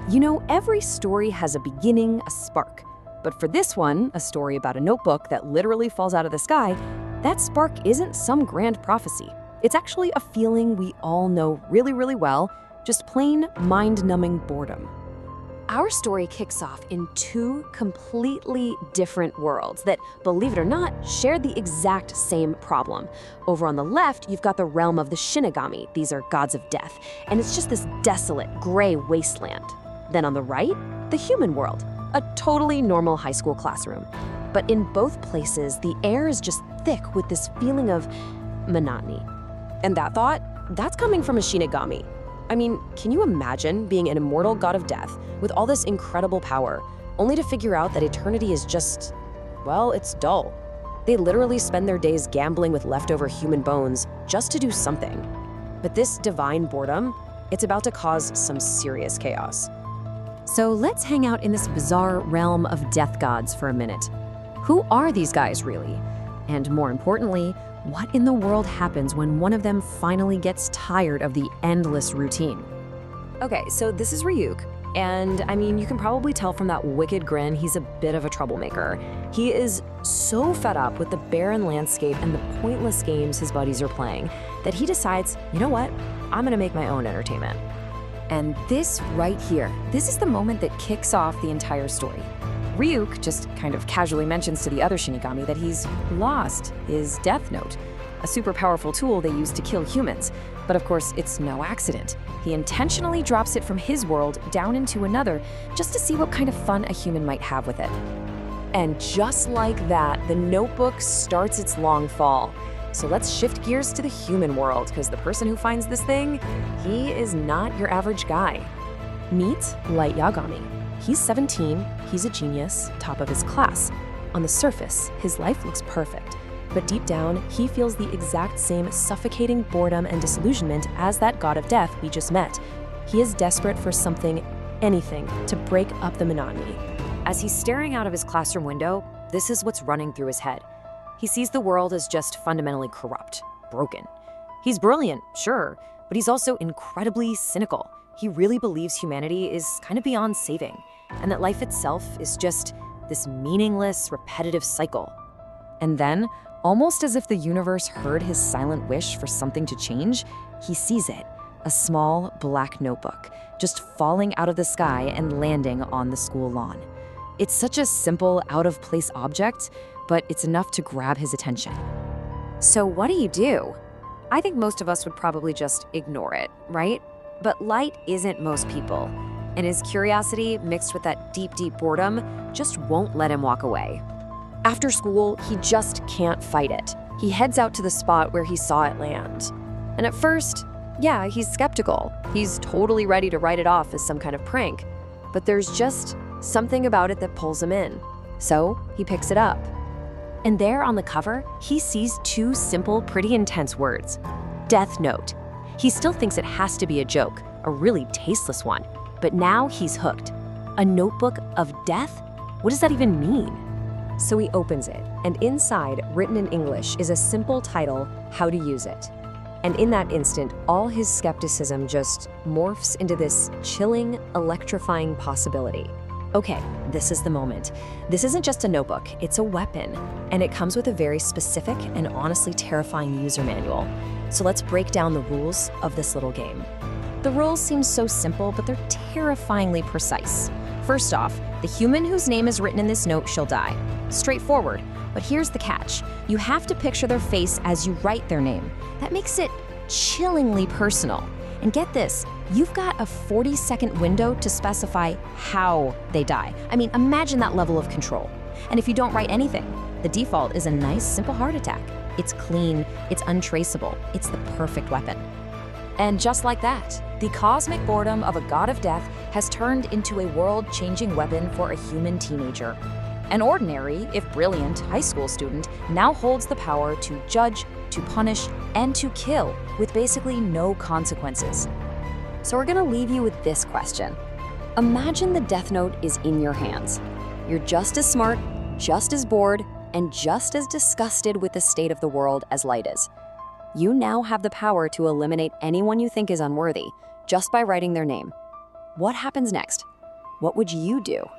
You know, every story has a beginning, a spark. But for this one, a story about a notebook that literally falls out of the sky, that spark isn't some grand prophecy. It's actually a feeling we all know really, really well, just plain mind-numbing boredom. Our story kicks off in two completely different worlds that, believe it or not, share the exact same problem. Over on the left, you've got the realm of the Shinigami. These are gods of death, and it's just this desolate, gray wasteland. Then on the right, the human world, a totally normal high school classroom. But in both places, the air is just thick with this feeling of monotony. And that thought, that's coming from a Shinigami. I mean, can you imagine being an immortal god of death with all this incredible power, only to figure out that eternity is just, well, it's dull. They literally spend their days gambling with leftover human bones just to do something. But this divine boredom, it's about to cause some serious chaos. So let's hang out in this bizarre realm of death gods for a minute. Who are these guys really? And more importantly, what in the world happens when one of them finally gets tired of the endless routine? Okay, so this is Ryuk, and I mean, you can probably tell from that wicked grin he's a bit of a troublemaker. He is so fed up with the barren landscape and the pointless games his buddies are playing that he decides, you know what, I'm gonna make my own entertainment. And this right here, this is the moment that kicks off the entire story. Ryuk just kind of casually mentions to the other Shinigami that he's lost his death note, a super powerful tool they use to kill humans. But of course, it's no accident. He intentionally drops it from his world down into another just to see what kind of fun a human might have with it. And just like that, the notebook starts its long fall. So let's shift gears to the human world, because the person who finds this thing, he is not your average guy. Meet Light Yagami. He's 17, he's a genius, top of his class. On the surface, his life looks perfect, but deep down, he feels the exact same suffocating boredom and disillusionment as that god of death we just met. He is desperate for something, anything, to break up the monotony. As he's staring out of his classroom window, this is what's running through his head. He sees the world as just fundamentally corrupt, broken. He's brilliant, sure, but he's also incredibly cynical. He really believes humanity is kind of beyond saving, and that life itself is just this meaningless, repetitive cycle. And then, almost as if the universe heard his silent wish for something to change, he sees it, a small black notebook, just falling out of the sky and landing on the school lawn. It's such a simple, out-of-place object, but it's enough to grab his attention. So what do? I think most of us would probably just ignore it, right? But Light isn't most people, and his curiosity, mixed with that deep, deep boredom, just won't let him walk away. After school, he just can't fight it. He heads out to the spot where he saw it land. And at first, yeah, he's skeptical. He's totally ready to write it off as some kind of prank. But there's just something about it that pulls him in. So he picks it up. And there on the cover, he sees two simple, pretty intense words. Death Note. He still thinks it has to be a joke, a really tasteless one. But now he's hooked. A notebook of death? What does that even mean? So he opens it, and inside, written in English, is a simple title, How to Use It. And in that instant, all his skepticism just morphs into this chilling, electrifying possibility. Okay, this is the moment. This isn't just a notebook, it's a weapon, and it comes with a very specific and honestly terrifying user manual. So let's break down the rules of this little game. The rules seem so simple, but they're terrifyingly precise. First off, the human whose name is written in this note shall die. Straightforward, but here's the catch. You have to picture their face as you write their name. That makes it chillingly personal. And get this, you've got a 40-second window to specify how they die. I mean, imagine that level of control. And if you don't write anything, the default is a nice, simple heart attack. It's clean, it's untraceable, it's the perfect weapon. And just like that, the cosmic boredom of a god of death has turned into a world-changing weapon for a human teenager. An ordinary, if brilliant, high school student now holds the power to judge, to punish, and to kill with basically no consequences. So we're gonna leave you with this question. Imagine the Death Note is in your hands. You're just as smart, just as bored, and just as disgusted with the state of the world as Light is. You now have the power to eliminate anyone you think is unworthy just by writing their name. What happens next? What would you do?